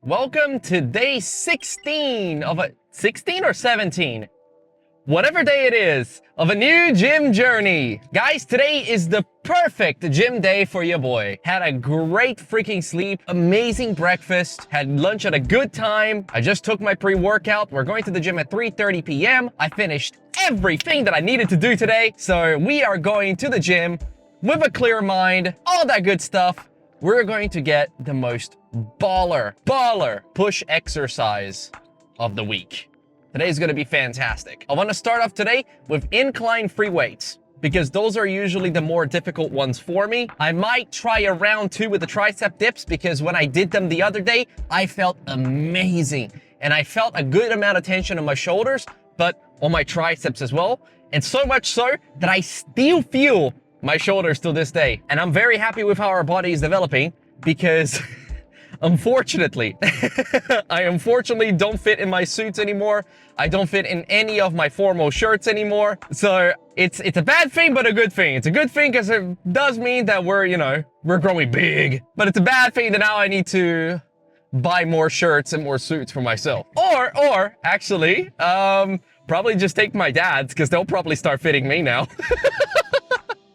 Welcome to day 16 of a 16 or 17? Whatever day it is of a new gym journey. Guys, today is the perfect gym day for your boy. Had a great freaking sleep, amazing breakfast, had lunch at a good time. I just took my pre-workout. We're going to the gym at 3:30 p.m. I finished everything that I needed to do today. So we are going to the gym with a clear mind, all that good stuff. We're going to get the most baller push exercise of the week. Today's gonna be fantastic. I wanna start off today with incline free weights because those are usually the more difficult ones for me. I might try a round 2 with the tricep dips because when I did them the other day, I felt amazing. And I felt a good amount of tension on my shoulders, but on my triceps as well. And so much so that I still feel my shoulders to this day. And I'm very happy with how our body is developing because unfortunately, I unfortunately don't fit in my suits anymore. I don't fit in any of my formal shirts anymore. So it's a bad thing, but a good thing. It's a good thing because it does mean that we're growing big. But it's a bad thing that now I need to buy more shirts and more suits for myself. Or actually, probably just take my dad's because they'll probably start fitting me now.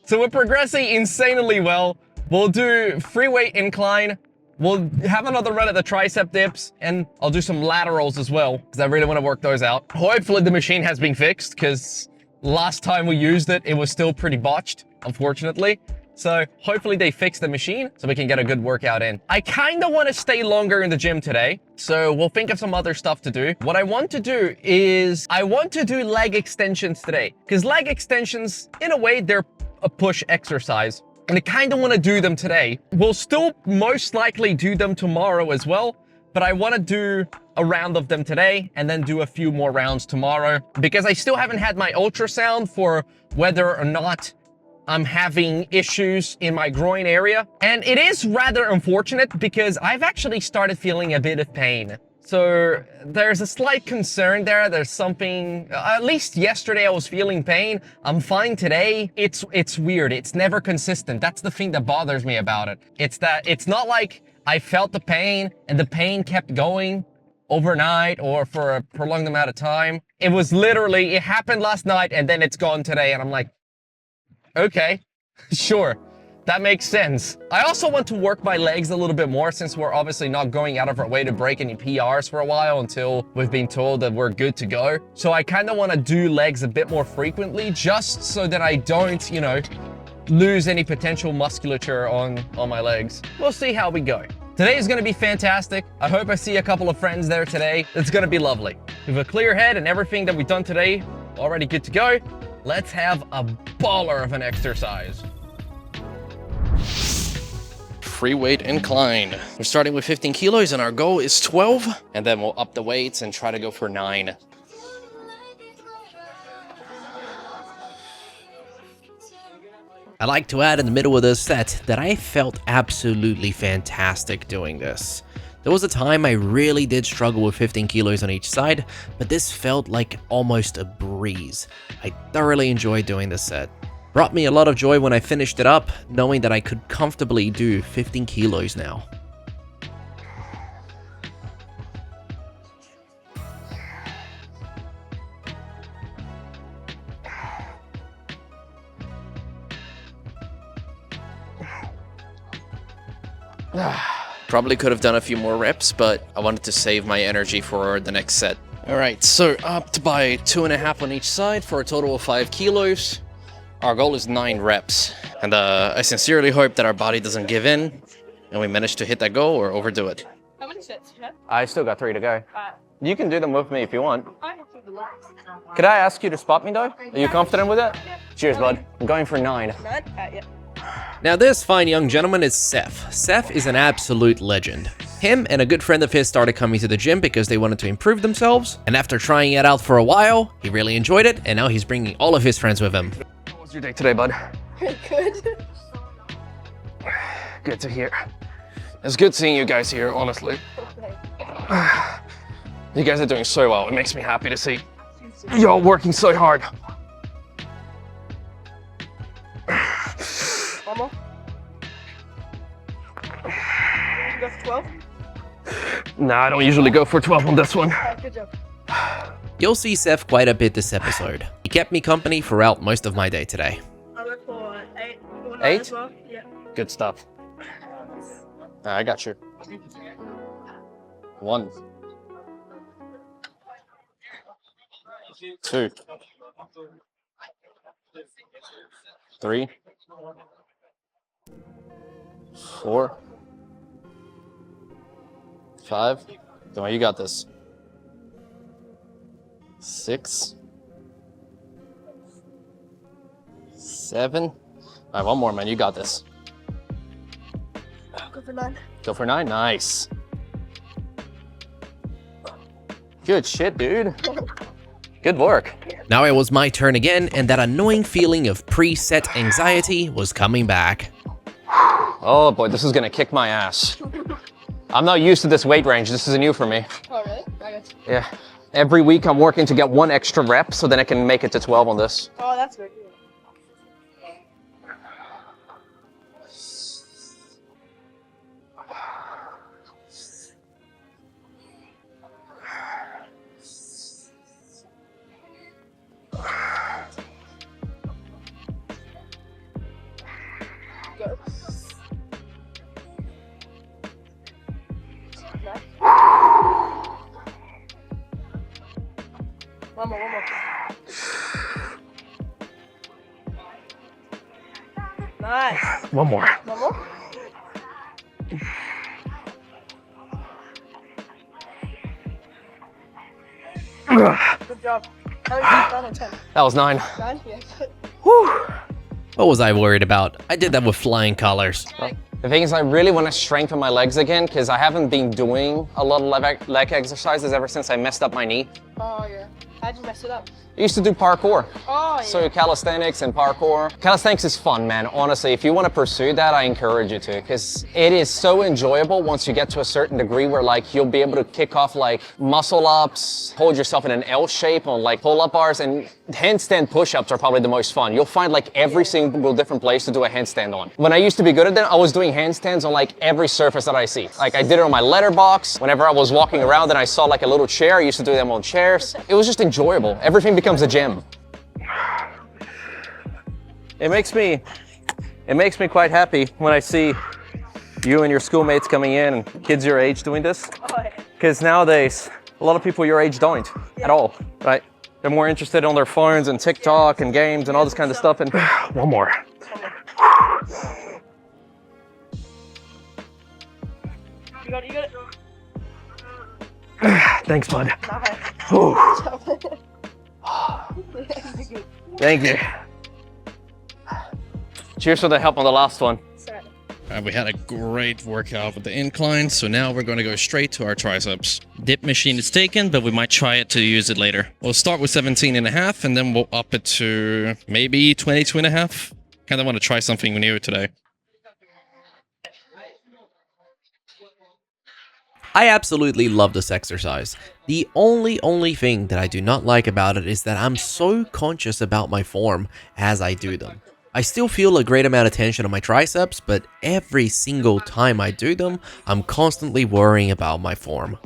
So we're progressing insanely well. We'll do free weight incline. We'll have another run at the tricep dips, and I'll do some laterals as well, because I really want to work those out. Hopefully the machine has been fixed, because last time we used it, it was still pretty botched, unfortunately. So hopefully they fix the machine, so we can get a good workout in. I kind of want to stay longer in the gym today, so we'll think of some other stuff to do. What I want to do is, I want to do leg extensions today, because leg extensions, in a way, they're a push exercise. And I kind of want to do them today. We'll still most likely do them tomorrow as well, but I want to do a round of them today and then do a few more rounds tomorrow because I still haven't had my ultrasound for whether or not I'm having issues in my groin area. And it is rather unfortunate because I've actually started feeling a bit of pain. So there's a slight concern there. There's something, at least yesterday I was feeling pain. I'm fine today. It's weird. It's never consistent. That's the thing that bothers me about it. It's that it's not like I felt the pain and the pain kept going overnight or for a prolonged amount of time. It was literally, it happened last night and then it's gone today. And I'm like, okay, sure. That makes sense. I also want to work my legs a little bit more since we're obviously not going out of our way to break any PRs for a while until we've been told that we're good to go. So I kind of want to do legs a bit more frequently just so that I don't, lose any potential musculature on my legs. We'll see how we go. Today is going to be fantastic. I hope I see a couple of friends there today. It's going to be lovely. With a clear head and everything that we've done today, already good to go. Let's have a baller of an exercise. Free weight incline. We're starting with 15 kilos and our goal is 12. And then we'll up the weights and try to go for 9. I like to add in the middle of this set that I felt absolutely fantastic doing this. There was a time I really did struggle with 15 kilos on each side, but this felt like almost a breeze. I thoroughly enjoyed doing this set. Brought me a lot of joy when I finished it up, knowing that I could comfortably do 15 kilos now. Probably could have done a few more reps, but I wanted to save my energy for the next set. All right, so up by 2.5 on each side for a total of 5 kilos. Our goal is 9 reps, and I sincerely hope that our body doesn't give in, and we manage to hit that goal or overdo it. How many sets do you have? I still got 3 to go. You can do them with me if you want. Could I ask you to spot me though? Are you confident with it? Yeah. Cheers, bud. I'm going for 9. 9? Yeah. Now this fine young gentleman is Seth. Seth is an absolute legend. Him and a good friend of his started coming to the gym because they wanted to improve themselves, and after trying it out for a while, he really enjoyed it, and now he's bringing all of his friends with him. How was your day today, bud? Good. Good to hear. It's good seeing you guys here, honestly. You guys are doing so well. It makes me happy to see you're working so hard. One more. You got 12? Nah, I don't usually go for 12 on this one. Alright, good job. You'll see Seth quite a bit this episode. He kept me company throughout most of my day today. I went for 8 or 9 8? as well. Yeah. Good stuff. I got you. 1, 2, 3, 4, 5. Come on, you got this. 6, 7. All right, one more, man. You got this. Go for 9. Go for 9. Nice. Good shit, dude. Good work. Now it was my turn again, and that annoying feeling of preset anxiety was coming back. Oh boy, this is gonna kick my ass. I'm not used to this weight range. This is new for me. Oh, really? I got you. Yeah. Every week I'm working to get 1 extra rep so then I can make it to 12 on this. Oh, that's good. Go. Nice. One more. Nice. One more. One more. Good job. How many did you 9 or 10? That was 9. 9? Yeah, good. What was I worried about? I did that with flying colors. The thing is, I really want to strengthen my legs again because I haven't been doing a lot of leg exercises ever since I messed up my knee. Oh, yeah. How'd you mess it up? I used to do parkour. Oh, yeah. So calisthenics and parkour. Calisthenics is fun, man. Honestly, if you want to pursue that, I encourage you to, because it is so enjoyable once you get to a certain degree where like you'll be able to kick off like muscle ups, hold yourself in an L shape on like pull-up bars, and handstand push-ups are probably the most fun. You'll find like every single different place to do a handstand on. When I used to be good at that, I was doing handstands on like every surface that I see. Like I did it on my letterbox. Whenever I was walking around and I saw like a little chair, I used to do them on chairs. It was just enjoyable. Everything becomes a gym. It makes me quite happy when I see you and your schoolmates coming in and kids your age doing this. Oh, yeah. Because nowadays, a lot of people your age don't at all, right? They're more interested on their phones and TikTok and games and all this kind of stuff. And one more. You got it. Thanks, bud. Nice. Whew. Thank you. Cheers for the help on the last one. Sorry. We had a great workout with the incline, so now we're going to go straight to our triceps. Dip machine is taken, but we might try it to use it later. We'll start with 17.5, and then we'll up it to maybe 22.5. Kind of want to try something new today. I absolutely love this exercise. The only thing that I do not like about it is that I'm so conscious about my form as I do them. I still feel a great amount of tension on my triceps, but every single time I do them, I'm constantly worrying about my form.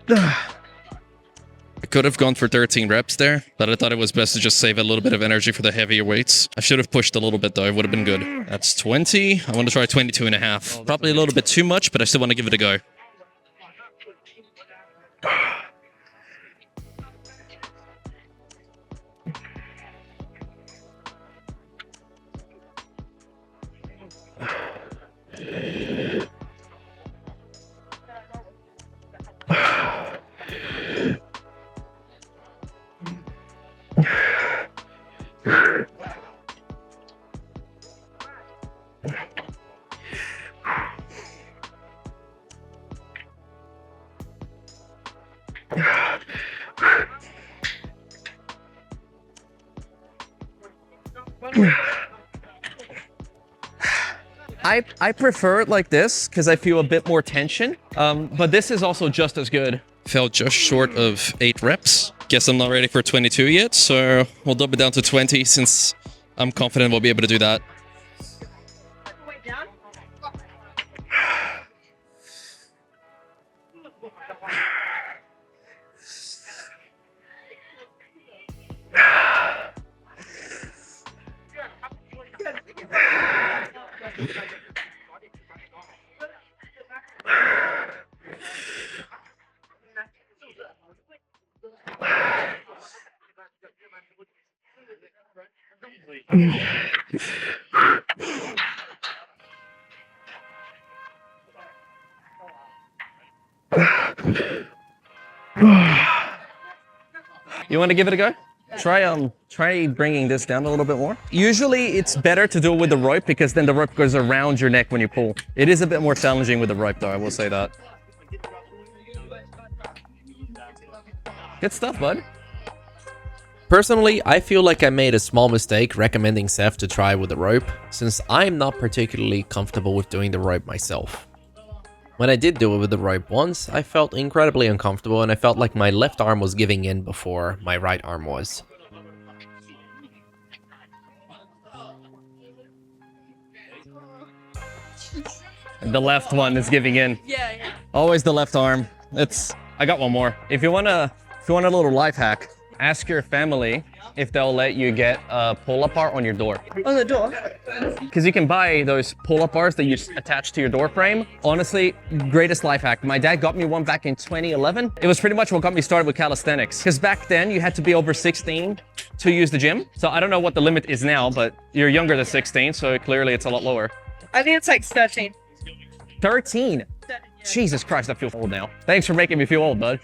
I could have gone for 13 reps there, but I thought it was best to just save a little bit of energy for the heavier weights. I should have pushed a little bit though, it would have been good. That's 20. I want to try 22.5. Probably a little bit too much, but I still want to give it a go. I prefer it like this because I feel a bit more tension. But this is also just as good. Fell just short of 8 reps. Guess I'm not ready for 22 yet, so we'll drop it down to 20 since I'm confident we'll be able to do that. Weight down. You want to give it a go? Try bringing this down a little bit more. Usually it's better to do it with the rope because then the rope goes around your neck when you pull. It is a bit more challenging with the rope though, I will say that. Good stuff, bud. Personally, I feel like I made a small mistake recommending Seth to try with the rope, since I'm not particularly comfortable with doing the rope myself. When I did do it with the rope once, I felt incredibly uncomfortable and I felt like my left arm was giving in before my right arm was. The left one is giving in. Yeah. Always the left arm. I got one more. If you want a little life hack, ask your family if they'll let you get a pull-up bar on your door. On the door. Because you can buy those pull-up bars that you just attach to your door frame. Honestly, greatest life hack. My dad got me one back in 2011. It was pretty much what got me started with calisthenics. Because back then, you had to be over 16 to use the gym. So I don't know what the limit is now, but you're younger than 16, so clearly it's a lot lower. I think it's like 13. 13? Jesus Christ, I feel old now. Thanks for making me feel old, bud.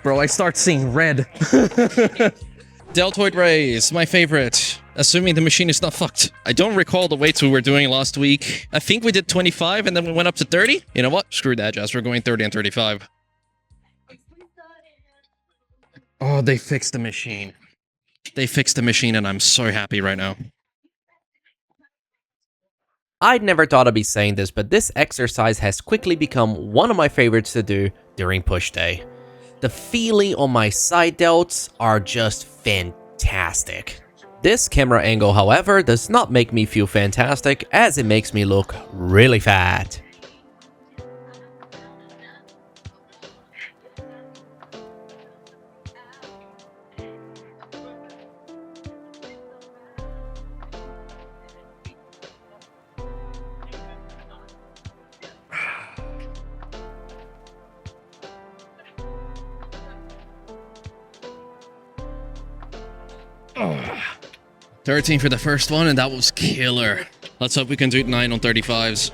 Bro, I start seeing red. Deltoid raise, my favorite. Assuming the machine is not fucked. I don't recall the weights we were doing last week. I think we did 25 and then we went up to 30. You know what? Screw that, Jess. We're going 30 and 35. Oh, they fixed the machine. They fixed the machine and I'm so happy right now. I'd never thought I'd be saying this, but this exercise has quickly become one of my favorites to do during push day. The feeling on my side delts are just fantastic. This camera angle, however, does not make me feel fantastic, as it makes me look really fat. Oh. 13 for the first one, and that was killer. Let's hope we can do 9 on 35s.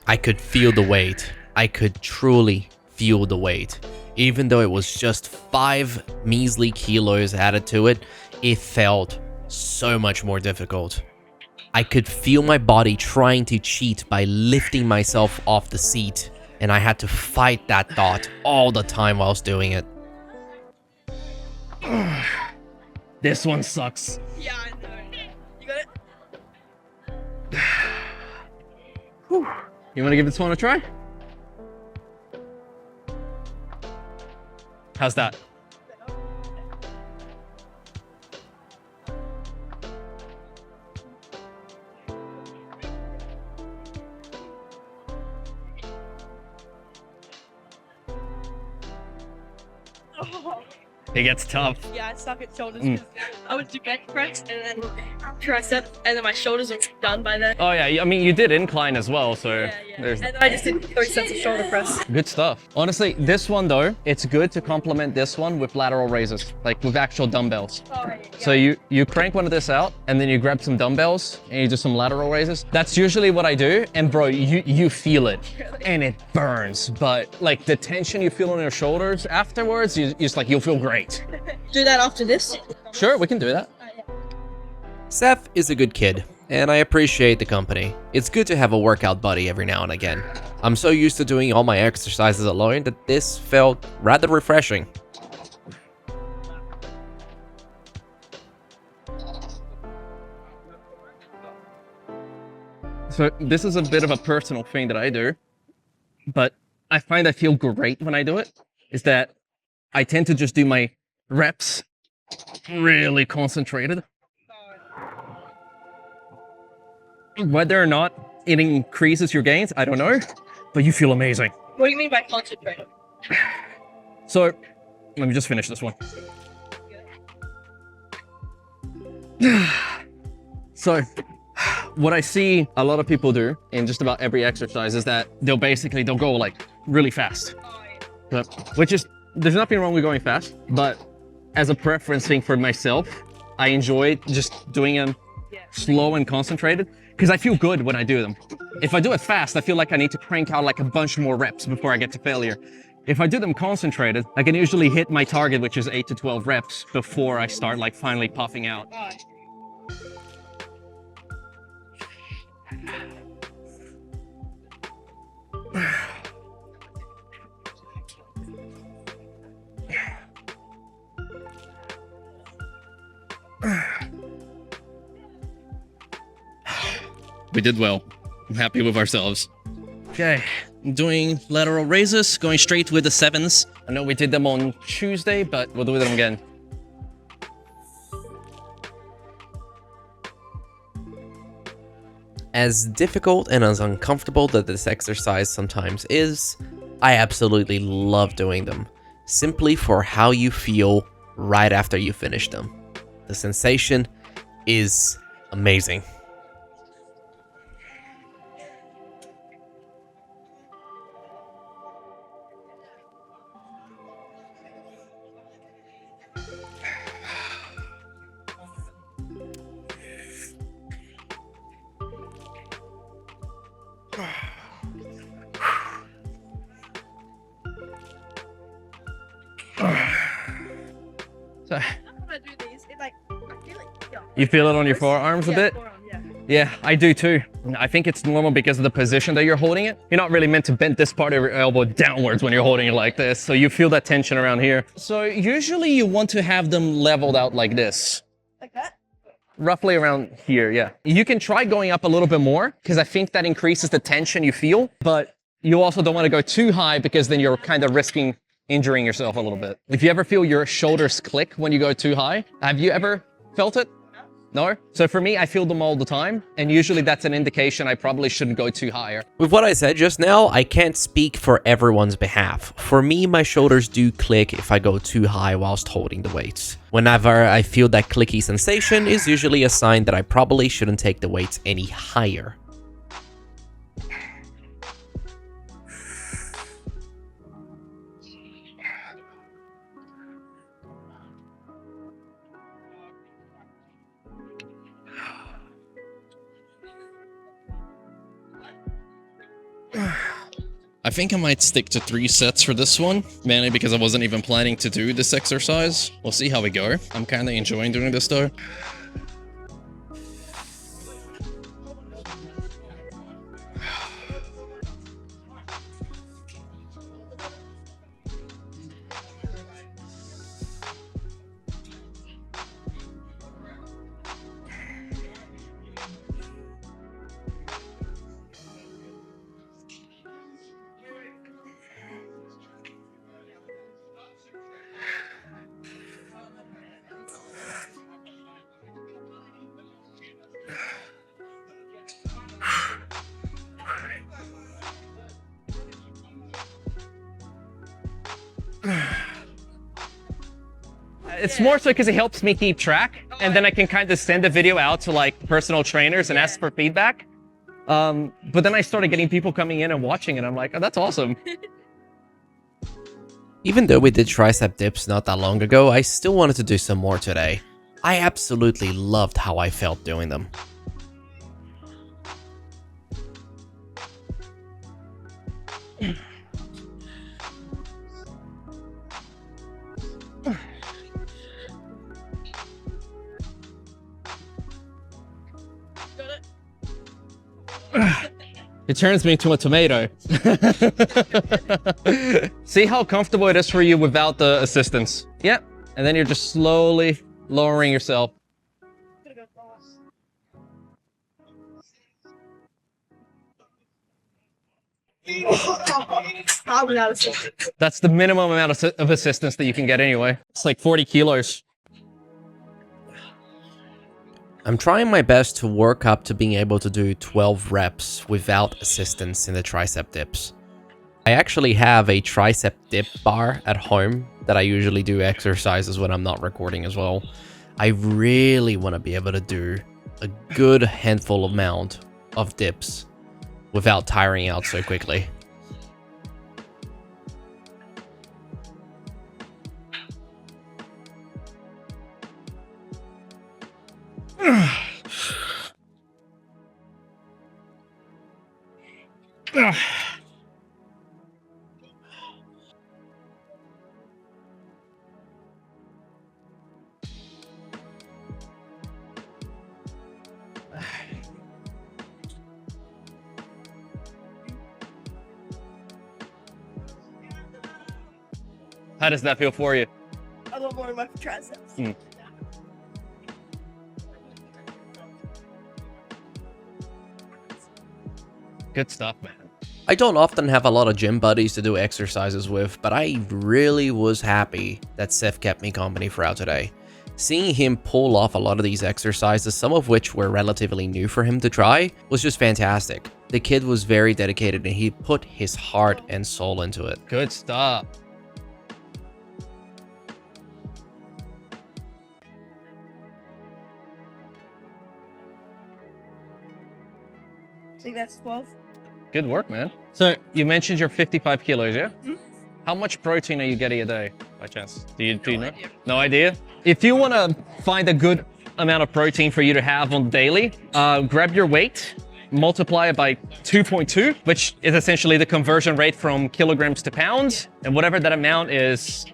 I could feel the weight. I could truly feel the weight. Even though it was just 5 measly kilos added to it, it felt so much more difficult. I could feel my body trying to cheat by lifting myself off the seat, and I had to fight that thought all the time whilst doing it. This one sucks. Yeah, I know. You got it? You want to give this one a try? How's that? It gets tough. Yeah, I suck at shoulders. 'Cause I would do bench press and then tricep, and then my shoulders are done by then. Oh yeah, I mean you did incline as well, so Yeah. there's And then I just did 3 sets of shoulder press. good stuff. Honestly, this one though, it's good to complement this one with lateral raises, like with actual dumbbells. Oh, yeah. So you crank one of this out, and then you grab some dumbbells and you do some lateral raises. That's usually what I do, and bro, you feel it, and it burns. But like the tension you feel on your shoulders afterwards, you'll feel great. Do that after this. Sure, we can do that. Seth is a good kid, and I appreciate the company. It's good to have a workout buddy every now and again. I'm so used to doing all my exercises alone that this felt rather refreshing. So this is a bit of a personal thing that I do, but I find I feel great when I do it, is that I tend to just do my reps really concentrated. Whether or not it increases your gains, I don't know, but you feel amazing. What do you mean by concentrated? So let me just finish this one. So what I see a lot of people do in just about every exercise is that they'll go like really fast. Which is, there's nothing wrong with going fast, but as a preference thing for myself, I enjoy just doing them slow and concentrated because I feel good when I do them. If I do it fast, I feel like I need to crank out like a bunch more reps before I get to failure. If I do them concentrated, I can usually hit my target, which is 8 to 12 reps before I start like finally puffing out. We did well. I'm happy with ourselves. Okay. Doing lateral raises, going straight with the 7s. I know we did them on Tuesday, but we'll do them again. As difficult and as uncomfortable that this exercise sometimes is, I absolutely love doing them, simply for how you feel right after you finish them. The sensation is amazing. So, When I do these, it like, I feel it. Yeah. you feel it on your forearms a bit? Forearm, yeah. Yeah, I do too. I think it's normal because of the position that you're holding it. You're not really meant to bend this part of your elbow downwards when you're holding it like this, so you feel that tension around here. So usually you want to have them leveled out like this. Like that? Roughly around here, yeah. You can try going up a little bit more because I think that increases the tension you feel, but you also don't want to go too high because then you're kind of risking injuring yourself a little bit. If you ever feel your shoulders click when you go too high, have you ever felt it? No? So for me, I feel them all the time, and usually that's an indication I probably shouldn't go too higher. With what I said just now, I can't speak for everyone's behalf. For me, my shoulders do click if I go too high whilst holding the weights. Whenever I feel that clicky sensation is usually a sign that I probably shouldn't take the weights any higher. I think I might stick to 3 sets for this one, mainly because I wasn't even planning to do this exercise. We'll see how we go. I'm kind of enjoying doing this though. It's more so because it helps me keep track, and then I can kind of send a video out to like personal trainers and ask for feedback. But then I started getting people coming in and watching, and I'm like, oh, that's awesome. Even though we did tricep dips not that long ago, I still wanted to do some more today. I absolutely loved how I felt doing them. It turns me into a tomato. See how comfortable it is for you without the assistance. Yep. And then you're just slowly lowering yourself. That's the minimum amount of assistance that you can get anyway. It's like 40 kilos. I'm trying my best to work up to being able to do 12 reps without assistance in the tricep dips. I actually have a tricep dip bar at home that I usually do exercises when I'm not recording as well. I really want to be able to do a good handful amount of dips without tiring out so quickly. How does that feel for you? I love more of my triceps. Good stuff, man. I don't often have a lot of gym buddies to do exercises with, but I really was happy that Seth kept me company throughout today. Seeing him pull off a lot of these exercises, some of which were relatively new for him to try, was just fantastic. The kid was very dedicated and he put his heart and soul into it. Good stuff. I think that's 12. Good work, man. So you mentioned you're 55 kilos, yeah? Mm-hmm. How much protein are you getting a day, by chance? Do you know? No idea? If you want to find a good amount of protein for you to have on daily, grab your weight, multiply it by 2.2, which is essentially the conversion rate from kilograms to pounds. And whatever that amount is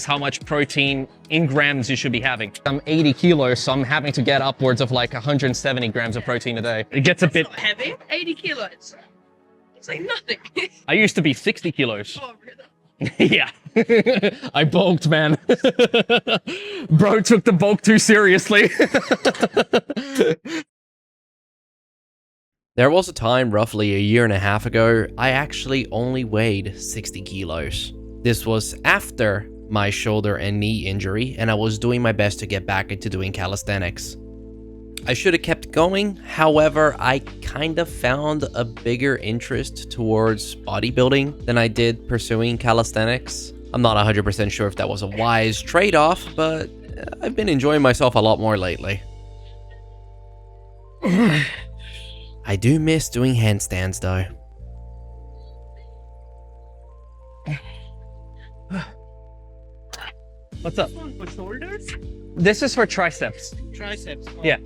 how much protein in grams you should be having. I'm 80 kilos, so I'm having to get upwards of like 170 grams of protein a day. It gets a bit... Not heavy. 80 kilos. It's like nothing. I used to be 60 kilos. Oh, really? Yeah. I bulked, man. Bro took the bulk too seriously. There was a time roughly a year and a half ago, I actually only weighed 60 kilos. This was after my shoulder and knee injury, and I was doing my best to get back into doing calisthenics. I should have kept going, however, I kind of found a bigger interest towards bodybuilding than I did pursuing calisthenics. I'm not 100% sure if that was a wise trade-off, but I've been enjoying myself a lot more lately. I do miss doing handstands though. What's up? For shoulders? This is for triceps. Triceps. Yeah.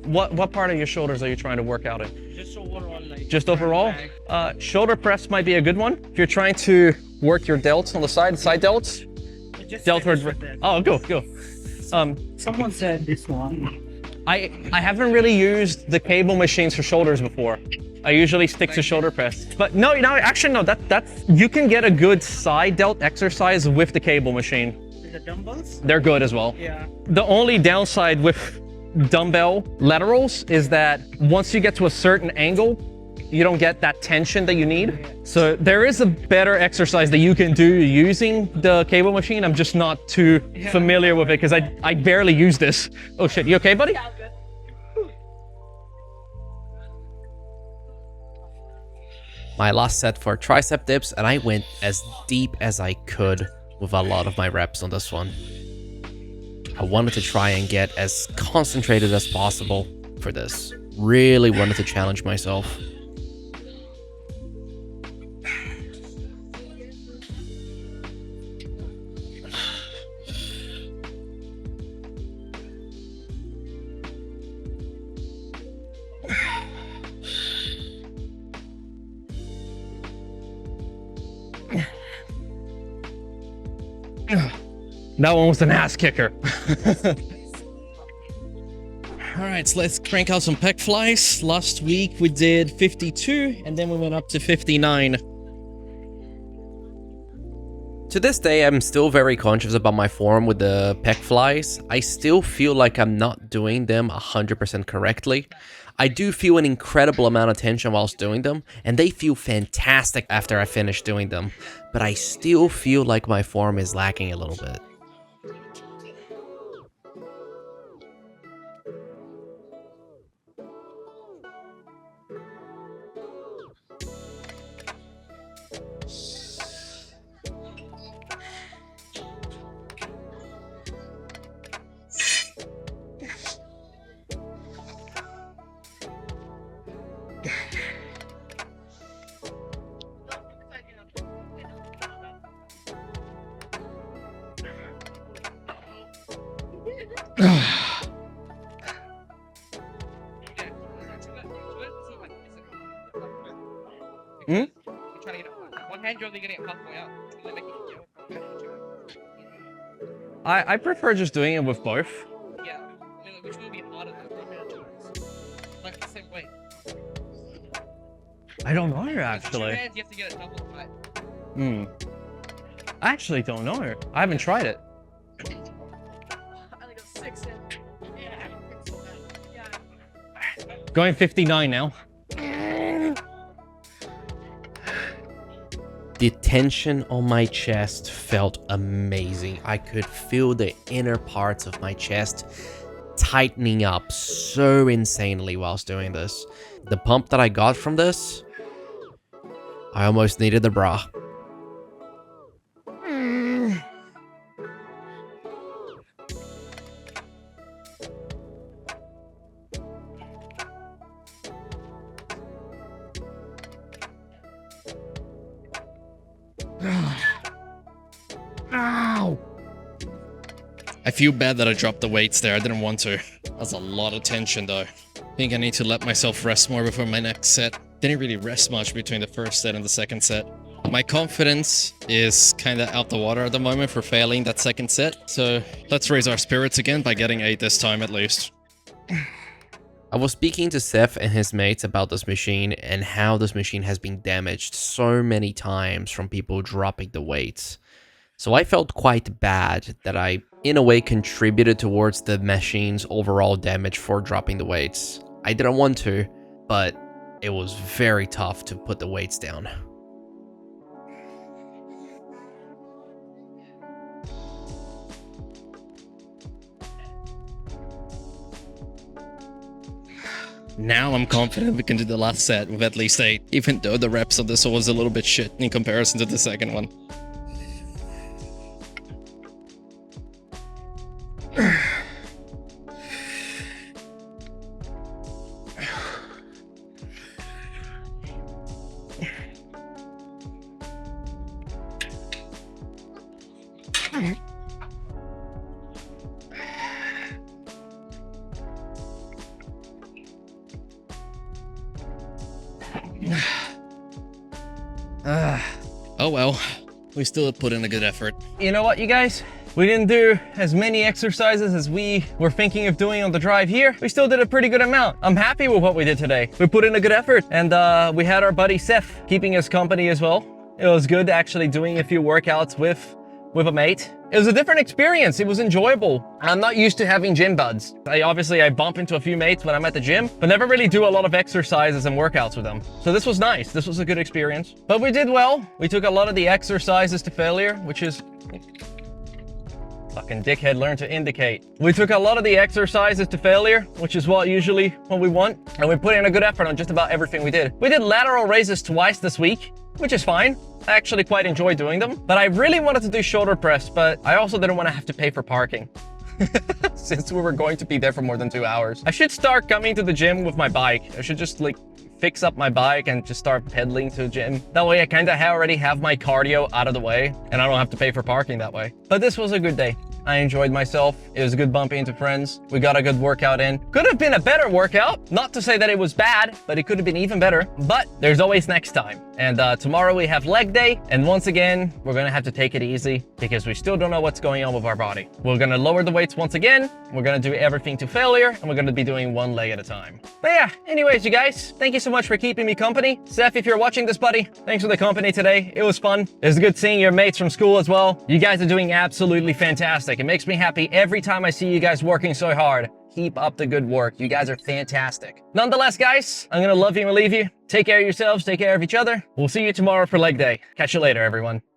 What part of your shoulders are you trying to work out in? Just overall, like. Just overall? back. Shoulder press might be a good one. If you're trying to work your delts on the side delts. Just Deltoid. finish with that. Oh, go. Someone said this one. I haven't really used the cable machines for shoulders before. I usually stick to shoulder press. But no, actually no, that's you can get a good side delt exercise with the cable machine. The dumbbells? They're good as well. Yeah. The only downside with dumbbell laterals is that once you get to a certain angle, you don't get that tension that you need. So there is a better exercise that you can do using the cable machine. I'm just not too familiar with it because I barely use this. Oh shit, you okay, buddy? Yeah, I'm good. My last set for tricep dips, and I went as deep as I could with a lot of my reps on this one. I wanted to try and get as concentrated as possible for this. Really wanted to challenge myself. That one was an ass kicker. All right, so let's crank out some pec flies. Last week we did 52, and then we went up to 59. To this day, I'm still very conscious about my form with the pec flies. I still feel like I'm not doing them 100% correctly. I do feel an incredible amount of tension whilst doing them, and they feel fantastic after I finish doing them, but I still feel like my form is lacking a little bit. Hmm? Trying to get one hand, you're only getting it halfway up. I prefer just doing it with both. Yeah, I mean, which will be harder than one hand joints. Like the same weight. I don't know, With two actually. hands, you have to get it double the height. Hmm. I actually don't know. I haven't tried it. I only got 6 in. Yeah. Going 59 now. The tension on my chest felt amazing. I could feel the inner parts of my chest tightening up so insanely whilst doing this. The pump that I got from this, I almost needed the bra. Ow! I feel bad that I dropped the weights there. I didn't want to. That's a lot of tension, though. I think I need to let myself rest more before my next set. Didn't really rest much between the first set and the second set. My confidence is kind of out the water at the moment for failing that second set. So let's raise our spirits again by getting 8 this time at least. I was speaking to Seth and his mates about this machine and how this machine has been damaged so many times from people dropping the weights. So I felt quite bad that I, in a way, contributed towards the machine's overall damage for dropping the weights. I didn't want to, but it was very tough to put the weights down. Now I'm confident we can do the last set with at least 8, even though the reps of this was a little bit shit in comparison to the second one. Oh well, we still put in a good effort. You know what, you guys? We didn't do as many exercises as we were thinking of doing on the drive here. We still did a pretty good amount. I'm happy with what we did today. We put in a good effort, and we had our buddy Seth keeping us company as well. It was good actually doing a few workouts with a mate. It was a different experience. It was enjoyable. I'm not used to having gym buds. I bump into a few mates when I'm at the gym, but never really do a lot of exercises and workouts with them. So this was nice. This was a good experience. But we did well. We took a lot of the exercises to failure, which is... Fucking dickhead, learn to indicate. We took a lot of the exercises to failure, which is what we want. And we put in a good effort on just about everything we did. We did lateral raises twice this week, which is fine. I actually quite enjoy doing them. But I really wanted to do shoulder press, but I also didn't want to have to pay for parking. since we were going to be there for more than 2 hours. I should start coming to the gym with my bike. I should just like fix up my bike and just start pedaling to the gym. That way I kind of already have my cardio out of the way and I don't have to pay for parking that way. But this was a good day. I enjoyed myself. It was a good bumping into friends. We got a good workout in. Could have been a better workout. Not to say that it was bad, but it could have been even better. But there's always next time. And tomorrow we have leg day. And once again, we're gonna have to take it easy because we still don't know what's going on with our body. We're gonna lower the weights once again. We're gonna do everything to failure and we're gonna be doing one leg at a time. But yeah, anyways, you guys, thank you so much for keeping me company. Seth, if you're watching this, buddy, thanks for the company today. It was fun. It was good seeing your mates from school as well. You guys are doing absolutely fantastic. It makes me happy every time I see you guys working so hard. Keep up the good work. You guys are fantastic. Nonetheless, guys, I'm gonna love you and leave you. Take care of yourselves. Take care of each other. We'll see you tomorrow for leg day. Catch you later, everyone.